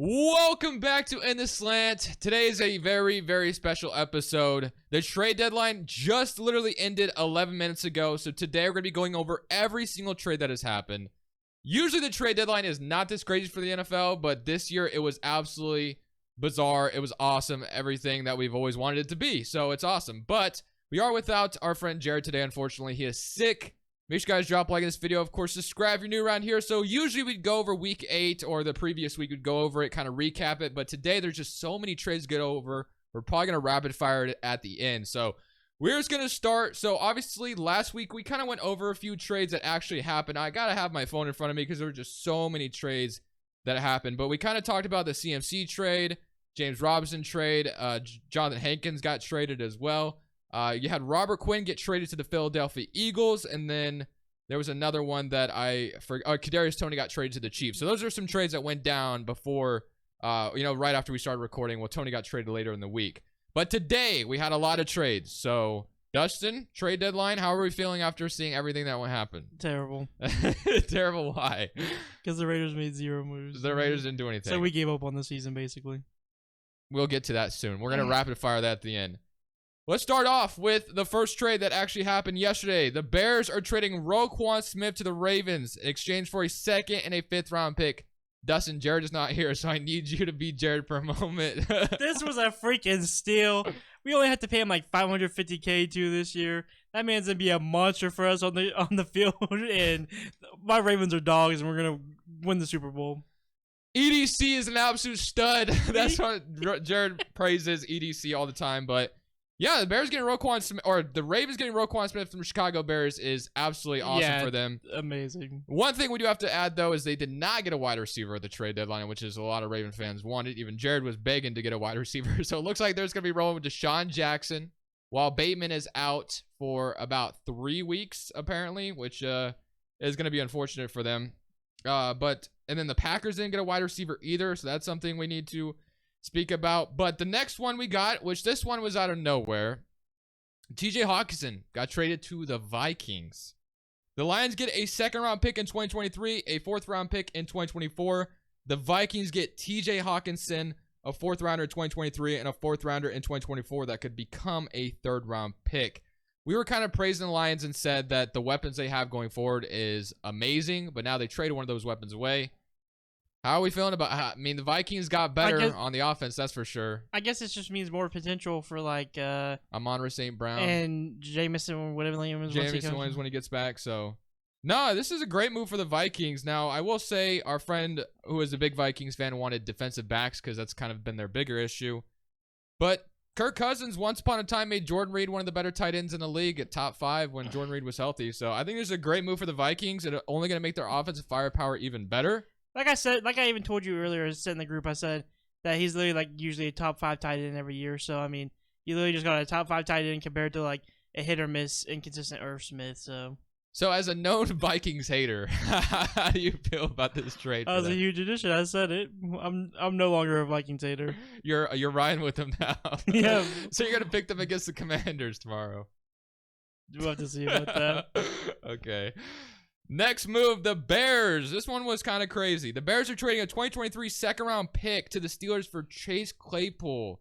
Welcome back to In the Slant. Today is a very, very special episode. The trade deadline just literally ended 11 minutes ago. So today we're going to be going over every single trade that has happened. Usually the trade deadline is not this crazy for the NFL, but this year it was absolutely bizarre. It was awesome. Everything that we've always wanted it to be. So it's awesome. But we are without our friend Jared today, unfortunately. He is sick. Make sure you guys drop a like in this video. Of course, subscribe if you're new around here. So usually we'd go over week 8 or the previous week. We'd go over it, kind of recap it. But today there's just so many trades to get over. We're probably going to rapid fire it at the end. So we're just going to start. So obviously last week we kind of went over a few trades that actually happened. I got to have my phone in front of me because there were just so many trades that happened. But we kind of talked about the CMC trade, James Robinson trade. Jonathan Hankins got traded as well. You had Robert Quinn get traded to the Philadelphia Eagles, and then there was another one that Kadarius Toney got traded to the Chiefs. So those are some trades that went down before, right after we started recording. Well, Toney got traded later in the week. But today, we had a lot of trades. So, Dustin, trade deadline, how are we feeling after seeing everything that went happen? Terrible. Terrible, why? Because the Raiders made 0 moves. The Raiders didn't do anything. So we gave up on the season, basically. We'll get to that soon. We're going to rapid fire that at the end. Let's start off with the first trade that actually happened yesterday. The Bears are trading Roquan Smith to the Ravens in exchange for a 2nd and a 5th round pick. Dustin, Jared is not here, so I need you to be Jared for a moment. This was a freaking steal. We only had to pay him like $550K to this year. That man's gonna be a monster for us on the field, and my Ravens are dogs, and we're gonna win the Super Bowl. EDC is an absolute stud. That's what Jared praises EDC all the time, but. Yeah, the Bears getting Roquan Smith, or the Ravens getting Roquan Smith from the Chicago Bears is absolutely awesome for them. Amazing. One thing we do have to add, though, is they did not get a wide receiver at the trade deadline, which is a lot of Raven fans wanted. Even Jared was begging to get a wide receiver. So it looks like there's going to be rolling with Deshaun Jackson, while Bateman is out for about 3 weeks, apparently, which is going to be unfortunate for them. And then the Packers didn't get a wide receiver either, so that's something we need to speak about. But the next one we got, which this one was out of nowhere, TJ Hawkinson got traded to the Vikings. The Lions get a 2nd round pick in 2023, a 4th round pick in 2024. The Vikings get TJ Hawkinson, a 4th rounder in 2023 and a 4th rounder in 2024 that could become a 3rd round pick. We were kind of praising the Lions and said that the weapons they have going forward is amazing, but now they traded one of those weapons away. How are we feeling about? The Vikings got better on the offense, that's for sure. I guess it just means more potential for Amon-Ra St. Brown and Jameson, whatever the name is. Jameson Williams when he gets back. So, no, this is a great move for the Vikings. Now, I will say our friend who is a big Vikings fan wanted defensive backs because that's kind of been their bigger issue. But Kirk Cousins, once upon a time, made Jordan Reed one of the better tight ends in the league at top 5 when Jordan Reed was healthy. So, I think this is a great move for the Vikings. It's only going to make their offensive firepower even better. Like I said, like I even told you earlier, I said in the group, I said that he's literally usually a top 5 tight end every year. So, you literally just got a top 5 tight end compared to a hit or miss, inconsistent Irv Smith. So as a known Vikings hater, how do you feel about this trade? That was a huge addition. I said it. I'm no longer a Vikings hater. You're riding with them now. Yeah. So you're gonna pick them against the Commanders tomorrow. We'll have to see about that. Okay. Next move, the Bears. This one was kind of crazy. The Bears are trading a 2023 2nd round pick to the Steelers for Chase Claypool.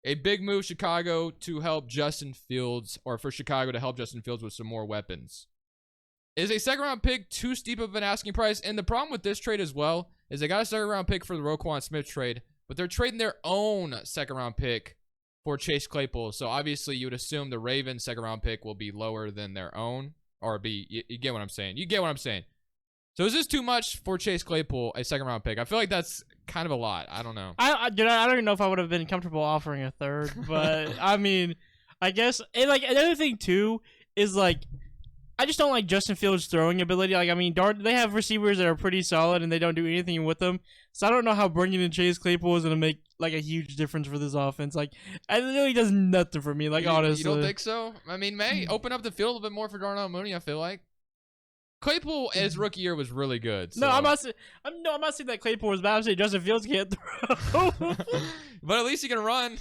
A big move, Chicago, to help Justin Fields, or for Chicago to help Justin Fields with some more weapons. Is a 2nd round pick too steep of an asking price? And the problem with this trade as well is they got a 2nd round pick for the Roquan Smith trade, but they're trading their own 2nd round pick for Chase Claypool. So obviously you would assume the Ravens 2nd round pick will be lower than their own. Or you get what I'm saying. You get what I'm saying. So is this too much for Chase Claypool, a 2nd round pick? I feel like that's kind of a lot. I don't know. I don't even know if I would have been comfortable offering a 3rd, but I guess. And another thing too is I just don't like Justin Fields' throwing ability. They have receivers that are pretty solid and they don't do anything with them. So I don't know how bringing in Chase Claypool is going to make a huge difference for this offense. It really does nothing for me. Honestly, you don't think so? May open up the field a little bit more for Darnell Mooney. I feel like Claypool his rookie year was really good. So. No, I'm not saying that Claypool was bad. I'm saying Justin Fields can't throw. But at least he can run.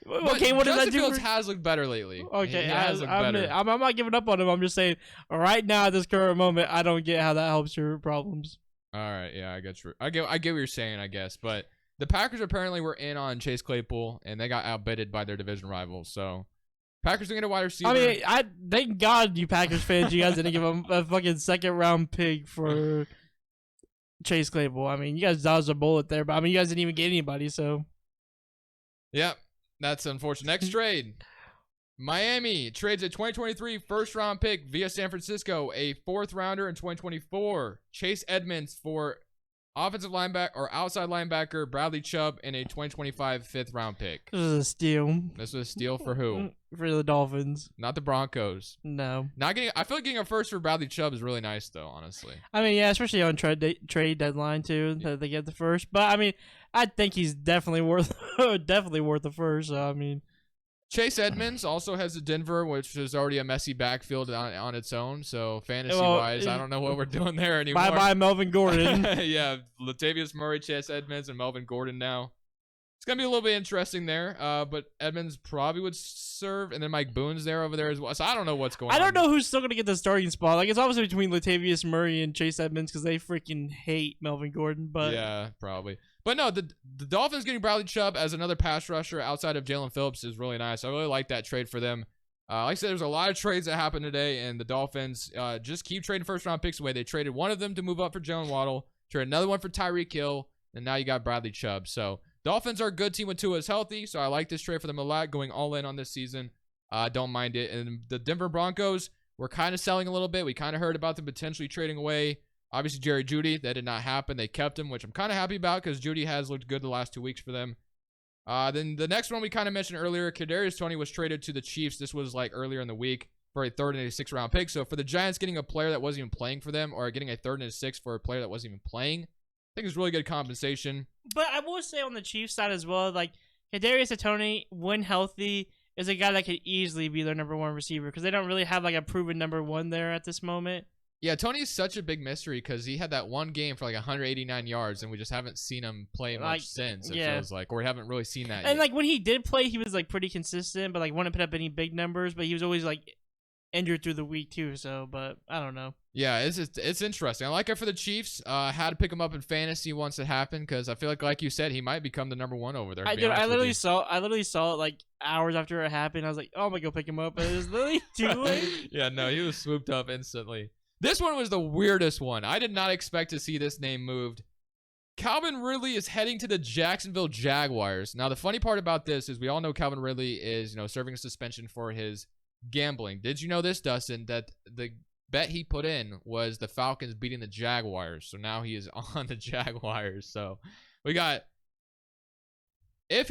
Okay, what does that do? Justin Fields has looked better lately. Okay, I'm not giving up on him. I'm just saying, right now at this current moment, I don't get how that helps your problems. All right, yeah, I get what you're saying, I guess, but The Packers apparently were in on Chase Claypool, and they got outbidded by their division rivals. So Packers are going to get a wide receiver. I mean, thank God you Packers fans, you guys didn't give him a fucking second-round pick for Chase Claypool. I mean, you guys dodged a bullet there, but I mean, you guys didn't even get anybody, so. Yep, that's unfortunate. Next trade. Miami trades a 2023 first-round pick via San Francisco, a fourth-rounder in 2024. Chase Edmonds for offensive linebacker or outside linebacker Bradley Chubb, and a 2025 fifth-round pick. This is a steal. This was a steal for who? For the Dolphins. Not the Broncos. No. Not getting. I feel like getting a first for Bradley Chubb is really nice, though. Honestly. I mean, yeah, especially on trade deadline too, that they get the first. But I mean, I think he's definitely worth the first. So, I mean, Chase Edmonds also has a Denver, which is already a messy backfield on its own. So fantasy-wise, I don't know what we're doing there anymore. Bye-bye Melvin Gordon. Yeah, Latavius Murray, Chase Edmonds, and Melvin Gordon now. It's going to be a little bit interesting there, but Edmonds probably would serve, and then Mike Boone's there over there as well. So I don't know what's going on. I don't know who's still going to get the starting spot. Like, it's obviously between Latavius Murray and Chase Edmonds because they freaking hate Melvin Gordon. But yeah, probably. But no, the Dolphins getting Bradley Chubb as another pass rusher outside of Jalen Phillips is really nice. I really like that trade for them. Like I said, there's a lot of trades that happened today, and the Dolphins just keep trading first-round picks away. They traded one of them to move up for Jalen Waddle, traded another one for Tyreek Hill, and now you got Bradley Chubb. So Dolphins are a good team when Tua is healthy, so I like this trade for them a lot, going all in on this season. Don't mind it. And the Denver Broncos were kind of selling a little bit. We kind of heard about them potentially trading away, obviously, Jerry Jeudy. That did not happen. They kept him, which I'm kind of happy about because Jeudy has looked good the last 2 weeks for them. Then the next one we kind of mentioned earlier, Kadarius Toney was traded to the Chiefs. This was like earlier in the week for a third and a sixth round pick. So for the Giants getting a player that wasn't even playing for them, or getting a third and a sixth for a player that wasn't even playing, I think it's really good compensation. But I will say on the Chiefs side as well, like Kadarius Toney, when healthy, is a guy that could easily be their number one receiver because they don't really have like a proven number one there at this moment. Yeah, Tony is such a big mystery because he had that one game for like 189 yards, and we just haven't seen him play much since. It feels like, or we haven't really seen that. And yet. like when he did play, he was like pretty consistent, but like wouldn't put up any big numbers. But he was always like injured through the week too. So, but I don't know. Yeah, it's interesting. I like it for the Chiefs. Had to pick him up in fantasy once it happened because I feel like you said, he might become the number one over there. I literally saw it like hours after it happened. I was like, oh, I'm gonna go pick him up, but it was literally too late. Yeah, no, he was swooped up instantly. This one was the weirdest one. I did not expect to see this name moved. Calvin Ridley is heading to the Jacksonville Jaguars. Now, the funny part about this is we all know Calvin Ridley is, serving a suspension for his gambling. Did you know this, Dustin, that the bet he put in was the Falcons beating the Jaguars? So now he is on the Jaguars. So we got, if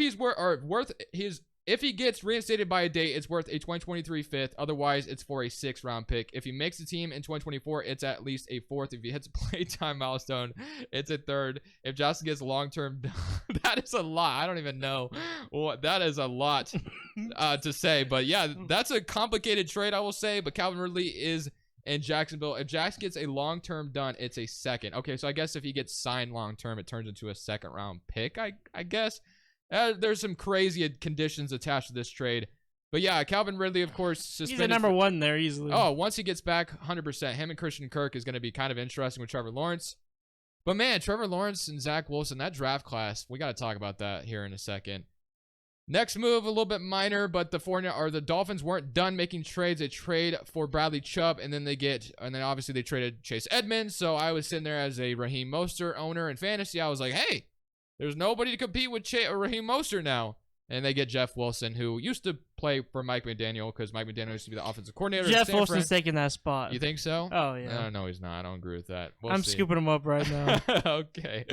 he gets reinstated by a date, it's worth a 2023 fifth. Otherwise, it's for a 6th round pick. If he makes the team in 2024, it's at least a 4th. If he hits a playtime milestone, it's a 3rd. If Justin gets long-term, that is a lot. I don't even know what that is. A lot to say. But yeah, that's a complicated trade, I will say. But Calvin Ridley is in Jacksonville. If Jackson gets a long-term done, it's a 2nd. Okay, so I guess if he gets signed long-term, it turns into a 2nd round pick, I guess. There's some crazy conditions attached to this trade. But yeah, Calvin Ridley, of course, suspended. He's the number one there easily. Oh, once he gets back, 100%. Him and Christian Kirk is going to be kind of interesting with Trevor Lawrence. But man, Trevor Lawrence and Zach Wilson, that draft class, we got to talk about that here in a second. Next move, a little bit minor, but the Dolphins weren't done making trades. They trade for Bradley Chubb, and then obviously they traded Chase Edmonds. So I was sitting there as a Raheem Mostert owner in fantasy. I was like, hey, there's nobody to compete with Raheem Mostert now. And they get Jeff Wilson, who used to play for Mike McDaniel because Mike McDaniel used to be the offensive coordinator. Jeff Wilson's taking that spot. You think so? Oh, yeah. No, he's not. I don't agree with that. I'm scooping him up right now. Okay.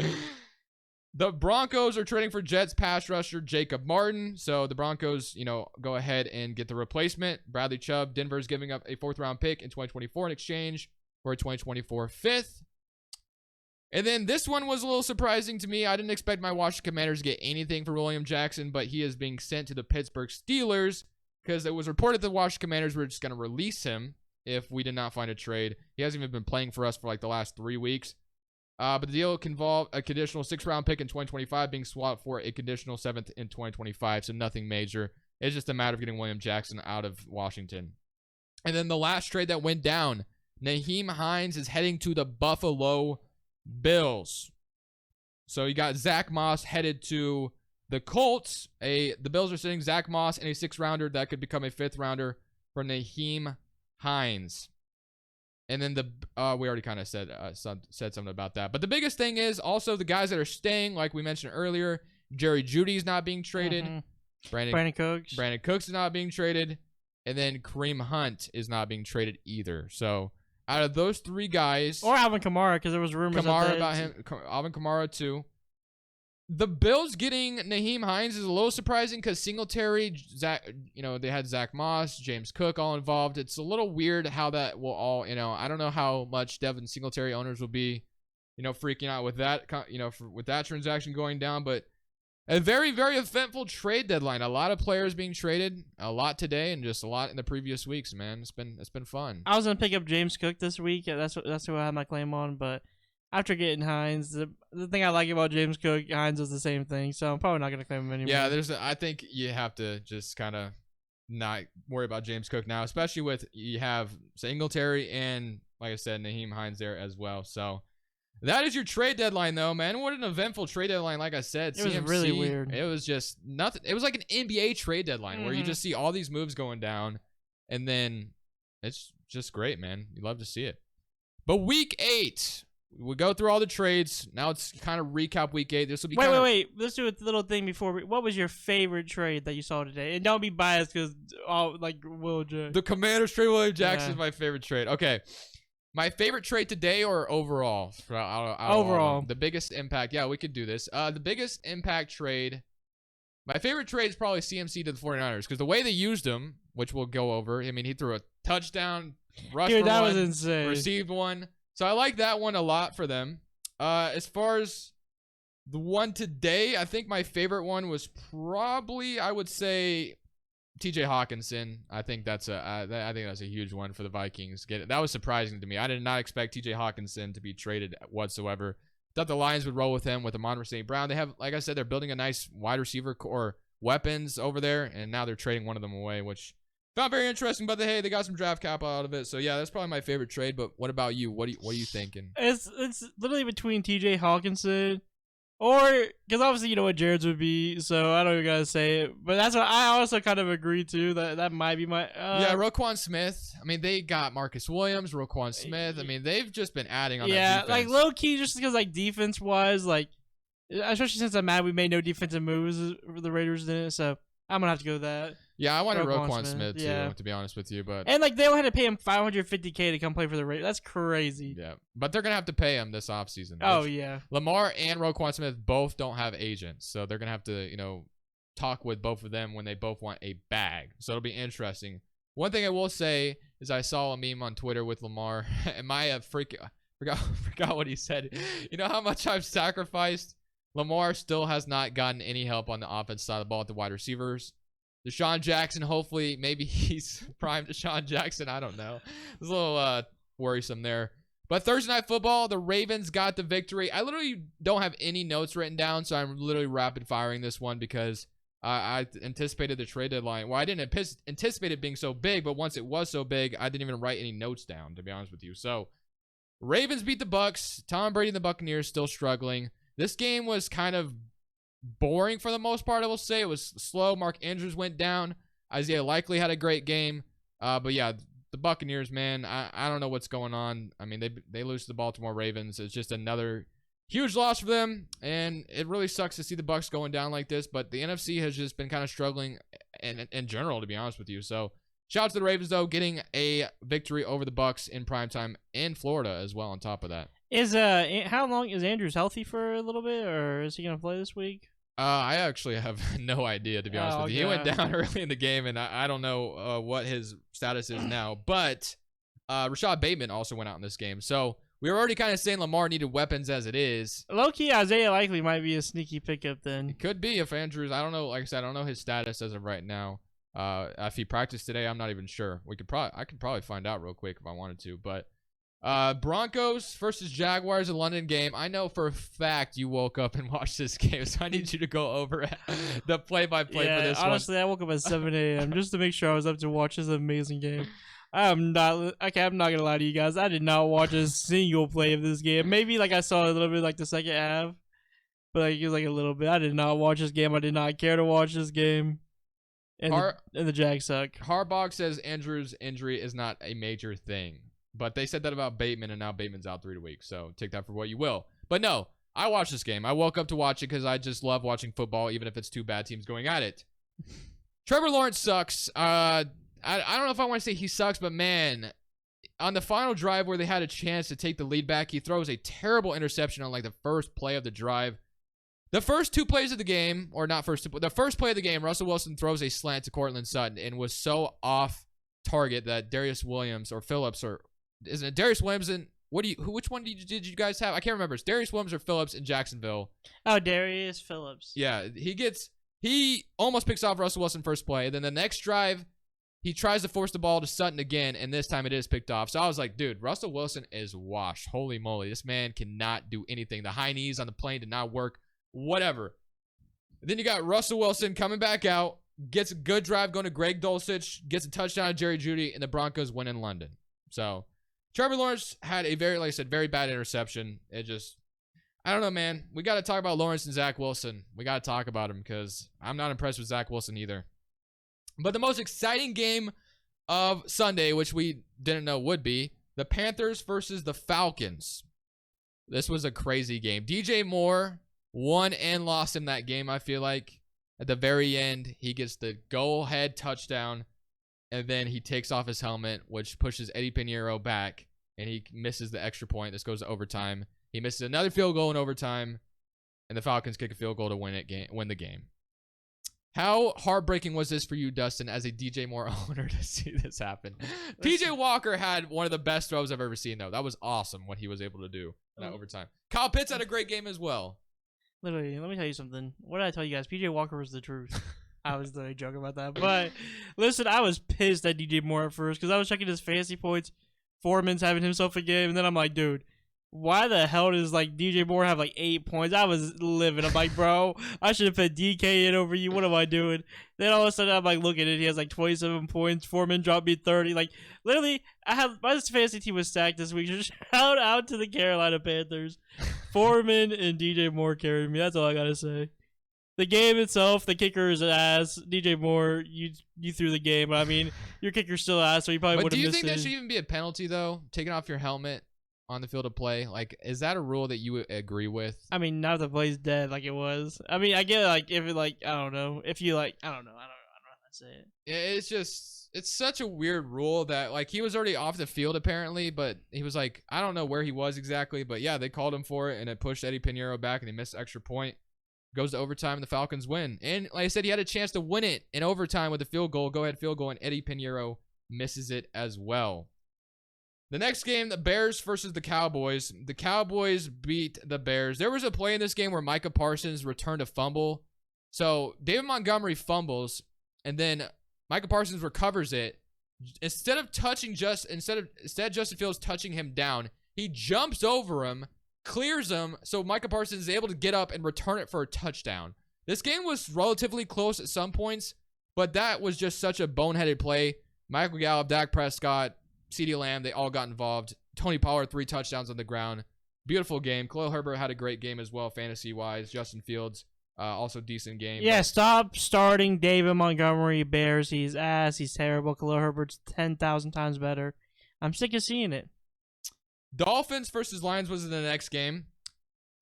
The Broncos are trading for Jets pass rusher Jacob Martin. So the Broncos, go ahead and get the replacement. Bradley Chubb. Denver's giving up a 4th round pick in 2024 in exchange for a 2024 5th. And then this one was a little surprising to me. I didn't expect my Washington Commanders to get anything for William Jackson, but he is being sent to the Pittsburgh Steelers because it was reported the Washington Commanders were just going to release him if we did not find a trade. He hasn't even been playing for us for like the last 3 weeks. But the deal can involve a conditional 6th round pick in 2025 being swapped for a conditional 7th in 2025, so nothing major. It's just a matter of getting William Jackson out of Washington. And then the last trade that went down, Nyheim Hines is heading to the Buffalo Bills. So you got Zach Moss headed to the Colts. The Bills are sitting Zach Moss and a 6th-rounder that could become a 5th-rounder for Nyheim Hines. And then we already kind of said something about that. But the biggest thing is also the guys that are staying, like we mentioned earlier. Jerry Jeudy's not being traded. Brandon Cooks. Brandon Cooks is not being traded. And then Kareem Hunt is not being traded either. So out of those 3 guys, or Alvin Kamara, because there was rumors about him, Alvin Kamara too. The Bills getting Nyheim Hines is a little surprising because Singletary, they had Zach Moss, James Cook all involved. It's a little weird how that will all, I don't know how much Devin Singletary owners will be, freaking out with that, with that transaction going down. But a very, very eventful trade deadline. A lot of players being traded, a lot today, and just a lot in the previous weeks. Man, it's been fun. I was gonna pick up James Cook this week. That's who I had my claim on, but after getting Hines, the thing I like about James Cook, Hines is the same thing, so I'm probably not gonna claim him anymore. Yeah, I think you have to just kind of not worry about James Cook now, especially with you have Singletary and, like I said, Nyheim Hines there as well. So that is your trade deadline, though, man. What an eventful trade deadline. Like I said, it was really weird. It was just nothing. It was like an NBA trade deadline where you just see all these moves going down, and then it's just great, man. You love to see it. But week 8. We go through all the trades. Now it's kind of recap week 8. This will be wait. Let's do a little thing before. What was your favorite trade that you saw today? And don't be biased because Will Jackson. The Commanders trade William Jackson is my favorite trade. Okay, my favorite trade today or overall? Overall, the biggest impact. Yeah, we could do this. The biggest impact trade. My favorite trade is probably CMC to the 49ers because the way they used him, which we'll go over. I mean, he threw a touchdown, rushed for that one, was insane. Received one. So I like that one a lot for them. As far as the one today, I think my favorite one was probably, I would say, TJ Hawkinson. I think that's a huge one for the Vikings. That was surprising to me. I did not expect TJ Hawkinson to be traded whatsoever. Thought the Lions would roll with him with Amon-Ra St. Brown. They have, like I said, they're building a nice wide receiver core weapons over there, and now they're trading one of them away, which found very interesting, but they got some draft capital out of it. So yeah, that's probably my favorite trade. But what about you? What are you thinking? It's literally between TJ Hawkinson or because obviously you know what Jared's would be, so I don't even gotta say it. But that's what I also kind of agree to. That might be my Roquan Smith. I mean, they got Marcus Williams, Roquan Smith. I mean, they've just been adding on. Yeah, that like low key, just because like defense wise, like especially since I'm mad we made no defensive moves, the Raiders didn't. So I'm gonna have to go with that. Yeah, I wanted Roquan Smith too, to be honest with you, but and like they had to pay him $550K to come play for the Raiders. That's crazy. Yeah, but they're gonna have to pay him this offseason. Oh yeah, Lamar and Roquan Smith both don't have agents, so they're gonna have to talk with both of them when they both want a bag. So it'll be interesting. One thing I will say is I saw a meme on Twitter with Lamar, and forgot what he said. You know how much I've sacrificed. Lamar still has not gotten any help on the offense side of the ball with the wide receivers. Deshaun Jackson, hopefully, maybe he's prime Deshaun Jackson. I don't know. It's a little worrisome there. But Thursday Night Football, the Ravens got the victory. I literally don't have any notes written down, so I'm literally rapid firing this one because I anticipated the trade deadline. Well, I didn't anticipate it being so big, but once it was so big, I didn't even write any notes down, to be honest with you. So, Ravens beat the Bucks. Tom Brady and the Buccaneers still struggling. This game was kind of boring for the most part, I will say. It was slow. Mark Andrews went down. Isaiah Likely had a great game. But yeah, the Buccaneers, man, I don't know what's going on. I mean, they lose to the Baltimore Ravens. It's just another huge loss for them, and it really sucks to see the Bucs going down like this, but the NFC has just been kind of struggling in general, to be honest with you. So shout out to the Ravens, though, getting a victory over the Bucs in primetime in Florida as well on top of that. How long is Andrews healthy for a little bit, or is he going to play this week? I actually have no idea, to be honest with you. He went down early in the game, and I don't know what his status is now. But Rashad Bateman also went out in this game. So we were already kind of saying Lamar needed weapons as it is. Low-key, Isaiah Likely might be a sneaky pickup then. It could be if Andrews, I don't know. Like I said, I don't know his status as of right now. If he practiced today, I'm not even sure. I could probably find out real quick if I wanted to. But Broncos versus Jaguars, a London game. I know for a fact you woke up and watched this game, so I need you to go over the play-by-play for this honestly, I woke up at 7 a.m. just to make sure I was up to watch this amazing game. I'm not gonna lie to you guys. I did not watch a single play of this game. Maybe like I saw a little bit like the second half, but like it was like a little bit. I did not watch this game. I did not care to watch this game. And the Jags suck. Harbaugh says Andrew's injury is not a major thing, but they said that about Bateman, and now Bateman's out 3 weeks. So take that for what you will. But no, I watched this game. I woke up to watch it because I just love watching football, even if it's two bad teams going at it. Trevor Lawrence sucks. I don't know if I want to say he sucks, but man, on the final drive where they had a chance to take the lead back, he throws a terrible interception on like the first play of the drive. The first 2 plays of the game, or not first 2, the first play of the game, Russell Wilson throws a slant to Courtland Sutton and was so off target that Darius Williams or Phillips, or isn't it Darius Williams? And which one did you guys have? I can't remember. It's Darius Williams or Phillips in Jacksonville. Oh, Darius Phillips. Yeah, he almost picks off Russell Wilson first play. Then the next drive, he tries to force the ball to Sutton again, and this time it is picked off. So I was like, dude, Russell Wilson is washed. Holy moly, this man cannot do anything. The high knees on the plane did not work. Whatever. Then you got Russell Wilson coming back out, gets a good drive going to Greg Dulcich, gets a touchdown to Jerry Jeudy, and the Broncos win in London. So Trevor Lawrence had a very, like I said, very bad interception. It just, I don't know, man. We got to talk about Lawrence and Zach Wilson. We got to talk about him because I'm not impressed with Zach Wilson either. But the most exciting game of Sunday, which we didn't know would be, the Panthers versus the Falcons. This was a crazy game. DJ Moore won and lost in that game, I feel like. At the very end, he gets the go-ahead touchdown, and then he takes off his helmet, which pushes Eddie Pinheiro back, and he misses the extra point. This goes to overtime. He misses another field goal in overtime, and the Falcons kick a field goal to win the game. How heartbreaking was this for you, Dustin, as a DJ Moore owner to see this happen? PJ Walker had one of the best throws I've ever seen, though. That was awesome what he was able to do in that overtime. Kyle Pitts had a great game as well. Literally, let me tell you something. What did I tell you guys? PJ Walker was the truth. I was literally joking about that. But listen, I was pissed at DJ Moore at first because I was checking his fantasy points. Foreman's having himself a game, and then I'm like, dude, why the hell does like DJ Moore have like 8 points? I was livid. I'm like, bro, I should have put DK in over you. What am I doing? Then all of a sudden, I'm like, look at it. He has like 27 points. Foreman dropped me 30. Like, literally, my fantasy team was stacked this week. Just shout out to the Carolina Panthers. Foreman and DJ Moore carried me. That's all I gotta say. The game itself, the kicker is ass. DJ Moore, you threw the game. But I mean, your kicker's still ass, so you probably would have missed it. Do you think that should even be a penalty though? Taking off your helmet on the field of play, like, is that a rule that you agree with? I mean, now the play's dead, like it was. I mean, I get it, like if it like I don't know if you like I don't know how to say it. It's just such a weird rule that like he was already off the field apparently, but he was like I don't know where he was exactly, but yeah, they called him for it and it pushed Eddie Pinheiro back and he missed the extra point. Goes to overtime and the Falcons win. And like I said, he had a chance to win it in overtime with a field goal, go ahead field goal, and Eddie Pinheiro misses it as well. The next game, the Bears versus the Cowboys. The Cowboys beat the Bears. There was a play in this game where Micah Parsons returned a fumble. So David Montgomery fumbles, and then Micah Parsons recovers it. Instead Justin Fields touching him down, he jumps over him, clears him, so Micah Parsons is able to get up and return it for a touchdown. This game was relatively close at some points, but that was just such a boneheaded play. Michael Gallup, Dak Prescott, CeeDee Lamb, they all got involved. Tony Pollard, 3 touchdowns on the ground. Beautiful game. Khalil Herbert had a great game as well, fantasy-wise. Justin Fields, also decent game. Yeah, stop starting David Montgomery Bears. He's ass. He's terrible. Khalil Herbert's 10,000 times better. I'm sick of seeing it. Dolphins versus Lions was the next game.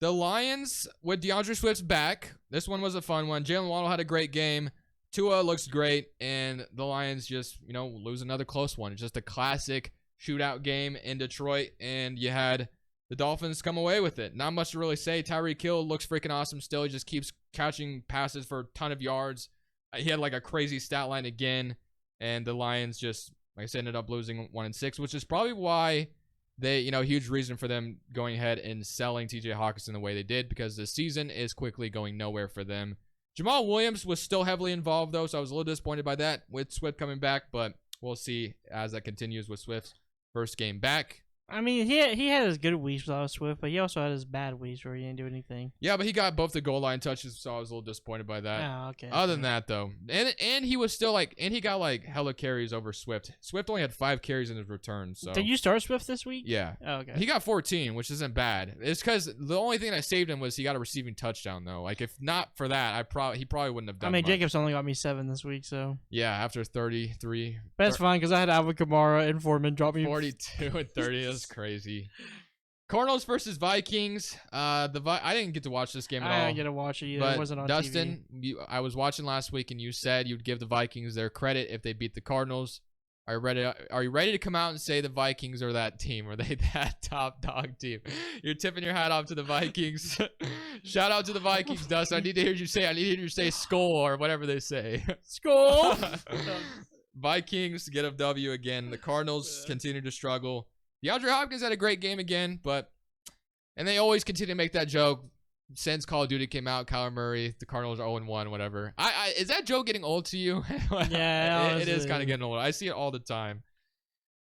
The Lions with DeAndre Swift back. This one was a fun one. Jalen Waddle had a great game. Tua looks great, and the Lions just, lose another close one. It's just a classic shootout game in Detroit, and you had the Dolphins come away with it. Not much to really say. Tyreek Hill looks freaking awesome still. He just keeps catching passes for a ton of yards. He had like a crazy stat line again, and the Lions just, like I said, ended up losing 1-6, which is probably why they, huge reason for them going ahead and selling TJ Hawkinson the way they did, because the season is quickly going nowhere for them. Jamal Williams was still heavily involved, though, so I was a little disappointed by that with Swift coming back, but we'll see as that continues with Swift's first game back. I mean, he had his good weeks without Swift, but he also had his bad weeks where he didn't do anything. Yeah, but he got both the goal line touches, so I was a little disappointed by that. Oh, okay. Other than that, though, and he was still he got hella carries over Swift. Swift only had 5 carries in his return. So did you start Swift this week? Yeah. Oh, okay. He got 14, which isn't bad. It's because the only thing that saved him was he got a receiving touchdown, though. Like if not for that, he probably wouldn't have done. I mean, much. Jacobs only got me 7 this week, so yeah, after 33. But that's fine because I had Alvin Kamara and Foreman drop me 42 and 30. That's crazy. Cardinals versus Vikings. I didn't get to watch this game at all. I didn't get to watch it either. But It wasn't on Dustin, TV. I was watching last week, and you said you'd give the Vikings their credit if they beat the Cardinals. Are you ready to come out and say the Vikings are that team? Are they that top dog team? You're tipping your hat off to the Vikings. Shout out to the Vikings, Dustin. I need to hear you say skull or whatever they say. Skull. Vikings get a W again. The Cardinals continue to struggle. DeAndre Hopkins had a great game again, and they always continue to make that joke since Call of Duty came out. Kyler Murray, the Cardinals are 0-1, whatever. Is that joke getting old to you? Yeah, it is kind of getting old. I see it all the time.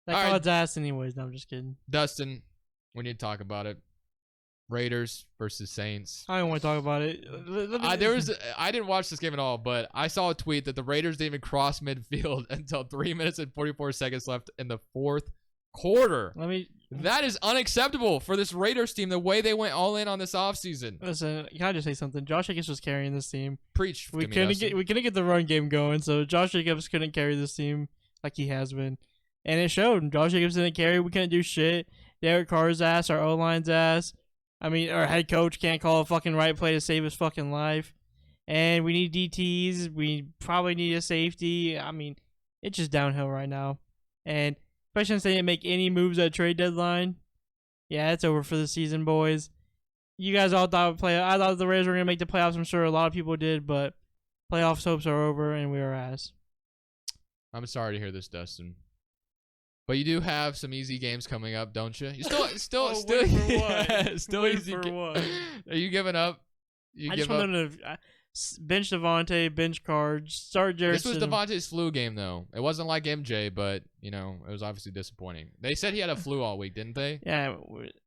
That call's ass anyways. No, I'm just kidding. Dustin, we need to talk about it. Raiders versus Saints. I don't want to talk about it. I didn't watch this game at all, but I saw a tweet that the Raiders didn't even cross midfield until 3 minutes and 44 seconds left in the fourth quarter. That is unacceptable for this Raiders team, the way they went all in on this offseason. Listen, can I just say something? Josh Jacobs was carrying this team. Preach. We couldn't get the run game going, so Josh Jacobs couldn't carry this team like he has been. And it showed. Josh Jacobs didn't carry. We couldn't do shit. Derek Carr's ass, our O-line's ass. I mean, our head coach can't call a fucking right play to save his fucking life. And we need DTs. We probably need a safety. I mean, it's just downhill right now. And especially since they didn't make any moves at trade deadline. Yeah, it's over for the season, boys. You guys all thought I thought the Raiders were going to make the playoffs. I'm sure a lot of people did, but playoffs hopes are over, and we are ass. I'm sorry to hear this, Dustin. But you do have some easy games coming up, don't you? You still wait for what? Yeah, still Wait easy. for what? Are you giving up? I just want them to bench Devontae, bench Cards, start Jerry. This was Devontae's flu game, though. It wasn't like MJ, but, it was obviously disappointing. They said he had a flu all week, didn't they? Yeah,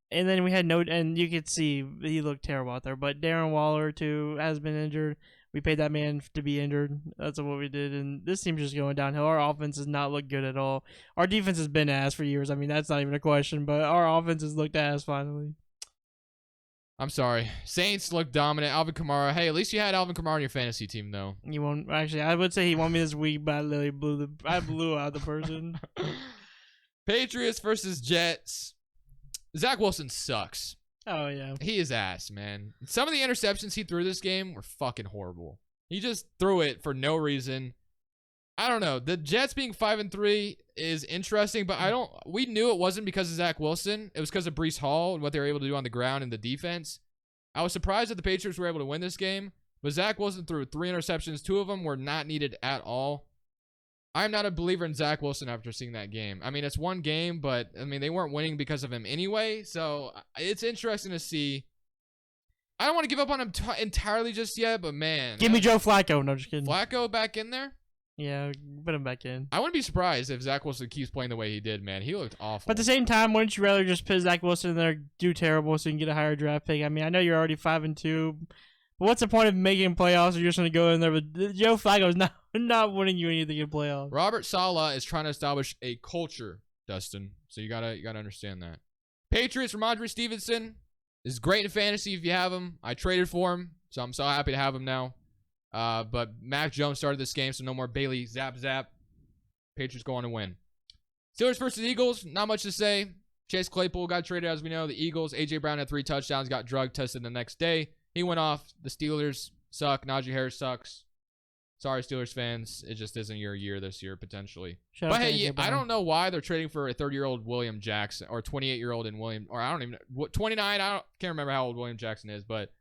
and then we had and you could see he looked terrible out there. But Darren Waller, too, has been injured. We paid that man to be injured. That's what we did. And this team's just going downhill. Our offense does not look good at all. Our defense has been ass for years. I mean, that's not even a question. But our offense has looked ass finally. I'm sorry. Saints look dominant. Alvin Kamara. Hey, at least you had Alvin Kamara on your fantasy team, though. He won. Actually, I would say he won me this week, but I literally blew out the person. Patriots versus Jets. Zach Wilson sucks. Oh, yeah. He is ass, man. Some of the interceptions he threw this game were fucking horrible. He just threw it for no reason. I don't know. The Jets being 5-3 is interesting, but we knew it wasn't because of Zach Wilson. It was because of Breece Hall and what they were able to do on the ground and the defense. I was surprised that the Patriots were able to win this game, but Zach Wilson threw 3 interceptions. 2 of them were not needed at all. I'm not a believer in Zach Wilson after seeing that game. I mean, it's one game, but, they weren't winning because of him anyway, so it's interesting to see. I don't want to give up on him entirely just yet, but, man. Give me Joe Flacco. No, just kidding. Flacco back in there? Yeah, put him back in. I wouldn't be surprised if Zach Wilson keeps playing the way he did, man. He looked awful. But at the same time, wouldn't you rather just put Zach Wilson in there, do terrible, so you can get a higher draft pick? I mean, I know you're already 5-2, but what's the point of making playoffs if you're just going to go in there with Joe Flacco's not winning you anything in playoffs? Robert Saleh is trying to establish a culture, Dustin. So you gotta understand that. Patriots, Ramondre Stevenson is great in fantasy if you have him. I traded for him, so I'm so happy to have him now. But Mac Jones started this game, so no more Bailey zap. Patriots go on to win. Steelers versus Eagles, not much to say. Chase Claypool got traded, as we know. The Eagles, A.J. Brown had 3 touchdowns, got drug tested the next day. He went off. The Steelers suck. Najee Harris sucks. Sorry, Steelers fans. It just isn't your year this year, potentially. But hey, I don't know why they're trading for a 30-year-old William Jackson or 28-year-old in William, or I don't even know, 29. Can't remember how old William Jackson is, but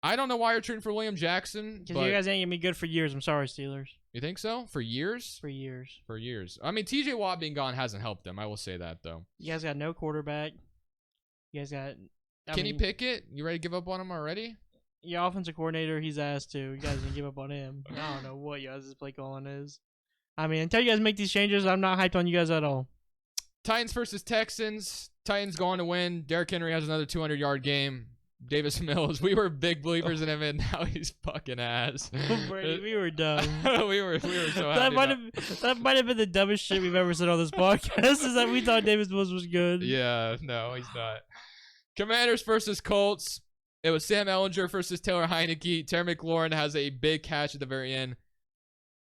I don't know why you're trading for William Jackson. Because you guys ain't gonna be good for years. I'm sorry, Steelers. You think so? For years? For years. For years. I mean, TJ Watt being gone hasn't helped them. I will say that, though. You guys got no quarterback. You guys got Kenny Pickett. You ready to give up on him already? Your offensive coordinator, he's ass too. You guys didn't give up on him. I don't know what you guys' play calling is. I mean, until you guys make these changes, I'm not hyped on you guys at all. Titans versus Texans. Titans going to win. Derrick Henry has another 200-yard game. Davis Mills, we were big believers in him, and now he's fucking ass. Brady, we were dumb. we were so happy. That might have been the dumbest shit we've ever said on this podcast. Is that we thought Davis Mills was good? Yeah, no, he's not. Commanders versus Colts. It was Sam Ehlinger versus Taylor Heineke. Terry McLaurin has a big catch at the very end.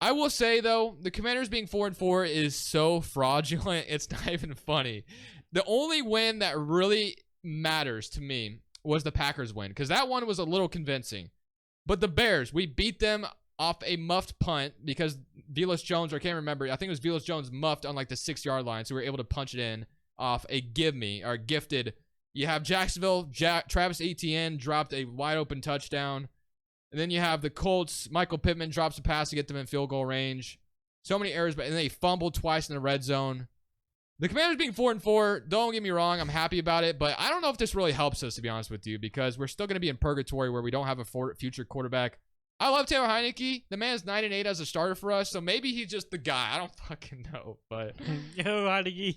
I will say though, the Commanders being 4-4 is so fraudulent. It's not even funny. The only win that really matters to me was the Packers win, because that one was a little convincing. But the Bears, we beat them off a muffed punt because Velus Jones, or I can't remember, I think it was Velus Jones muffed on like the 6-yard line, so we were able to punch it in off a gifted. You have Jacksonville, Travis Etienne dropped a wide open touchdown. And then you have the Colts, Michael Pittman drops a pass to get them in field goal range. So many errors, but and they fumbled twice in the red zone. The Commanders being 4-4, don't get me wrong, I'm happy about it, but I don't know if this really helps us, to be honest with you, because we're still going to be in purgatory where we don't have a future quarterback. I love Taylor Heineke. The man's 9-8 as a starter for us, so maybe he's just the guy. I don't fucking know, but Yo, Heineke.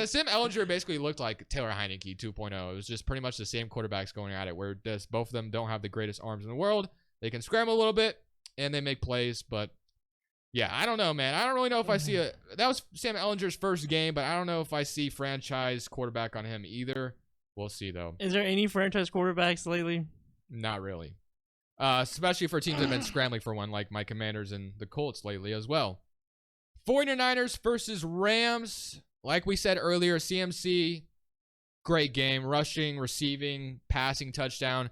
Sam Ehlinger basically looked like Taylor Heineke 2.0. It was just pretty much the same quarterbacks going at it, where both of them don't have the greatest arms in the world. They can scramble a little bit, and they make plays, but yeah, I don't know, man. I don't really know if I see that was Sam Ehlinger's first game, but I don't know if I see franchise quarterback on him either. We'll see, though. Is there any franchise quarterbacks lately? Not really. Especially for teams that have been scrambling for one, like my Commanders and the Colts lately as well. 49ers versus Rams. Like we said earlier, CMC, great game. Rushing, receiving, passing touchdown.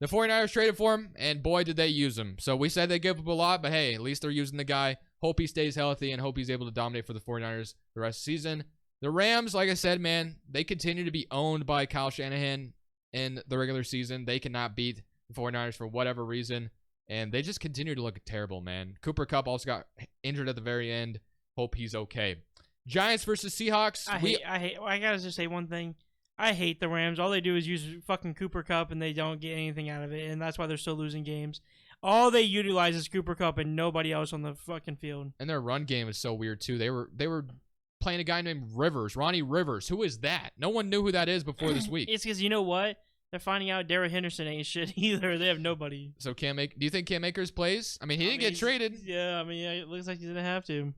The 49ers traded for him, and boy, did they use him. So we said they give up a lot, but hey, at least they're using the guy. Hope he stays healthy and hope he's able to dominate for the 49ers the rest of the season. The Rams, like I said, man, they continue to be owned by Kyle Shanahan in the regular season. They cannot beat the 49ers for whatever reason, and they just continue to look terrible, man. Cooper Kupp also got injured at the very end. Hope he's okay. Giants versus Seahawks. I gotta just say one thing. I hate the Rams. All they do is use fucking Cooper Kupp, and they don't get anything out of it, and that's why they're still losing games. All they utilize is Cooper Kupp and nobody else on the fucking field. And their run game is so weird too. They were playing a guy named Rivers, Ronnie Rivers. Who is that? No one knew who that is before this week. It's because you know what? They're finding out Darrell Henderson ain't shit either. They have nobody. So do you think Cam Akers plays? I mean, he didn't get traded. Yeah, I mean, it looks like he didn't have to.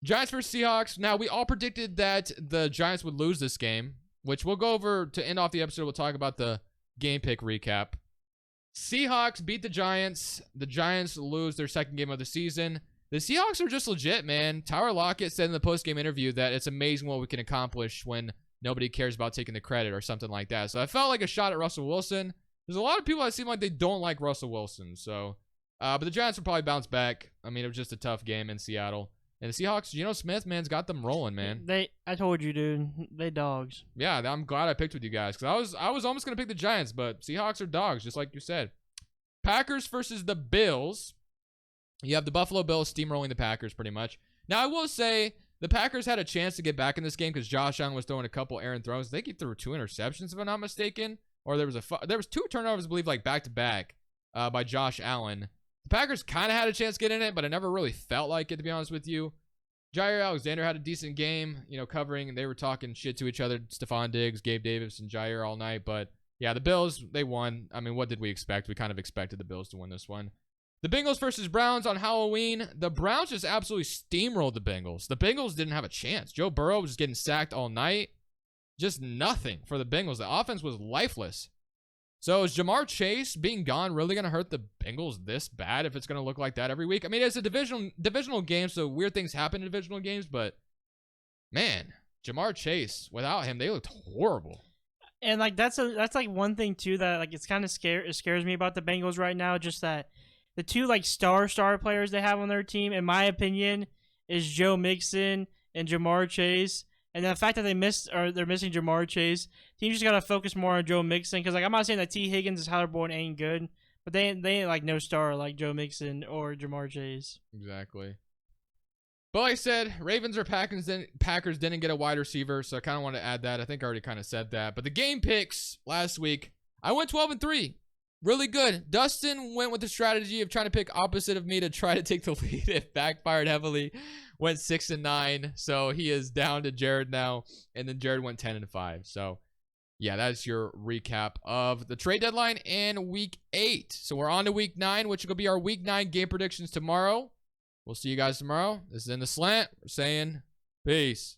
Giants versus Seahawks. Now, we all predicted that the Giants would lose this game, which we'll go over to end off the episode. We'll talk about the game pick recap. Seahawks beat the Giants. The Giants lose their second game of the season. The Seahawks are just legit, man. Tyler Lockett said in the post-game interview that it's amazing what we can accomplish when nobody cares about taking the credit or something like that. So I felt like a shot at Russell Wilson. There's a lot of people that seem like they don't like Russell Wilson. So, but the Giants will probably bounce back. I mean, it was just a tough game in Seattle. And the Seahawks, Geno Smith, man's got them rolling, man. I told you, dude. They dogs. Yeah, I'm glad I picked with you guys because I was almost gonna pick the Giants, but Seahawks are dogs, just like you said. Packers versus the Bills. You have the Buffalo Bills steamrolling the Packers pretty much. Now, I will say the Packers had a chance to get back in this game because Josh Allen was throwing a couple errant throws. I think he threw 2 interceptions, if I'm not mistaken, or there was 2 turnovers, I believe, like back to back by Josh Allen. The Packers kind of had a chance to get in it, but it never really felt like it, to be honest with you. Jair Alexander had a decent game, covering, and they were talking shit to each other. Stephon Diggs, Gabe Davis, and Jair all night. But, yeah, the Bills, they won. I mean, what did we expect? We kind of expected the Bills to win this one. The Bengals versus Browns on Halloween. The Browns just absolutely steamrolled the Bengals. The Bengals didn't have a chance. Joe Burrow was just getting sacked all night. Just nothing for the Bengals. The offense was lifeless. So is Jamar Chase being gone really going to hurt the Bengals this bad if it's going to look like that every week? I mean, it's a divisional game, so weird things happen in divisional games, but man, Jamar Chase, without him, they looked horrible. And like that's like one thing too that like it's kind of scares me about the Bengals right now, just that the 2 like star players they have on their team, in my opinion, is Joe Mixon and Jamar Chase. And the fact that they're missing Jamar Chase, teams just gotta focus more on Joe Mixon. Because like I'm not saying that T Higgins and Tyler Boyd ain't good, but they ain't like no star like Joe Mixon or Jamar Chase. Exactly. But like I said, Ravens or Packers didn't get a wide receiver, so I kind of want to add that. I think I already kind of said that. But the game picks last week, I went 12-3. really good. Dustin went with the strategy of trying to pick opposite of me to try to take the lead. It backfired heavily. Went 6-9. So he is down to Jared now. And then Jared went 10-5. So yeah, that's your recap of the trade deadline and week 8. So we're on to week 9, which will be our week 9 game predictions tomorrow. We'll see you guys tomorrow. This is In the Slant. We're saying peace.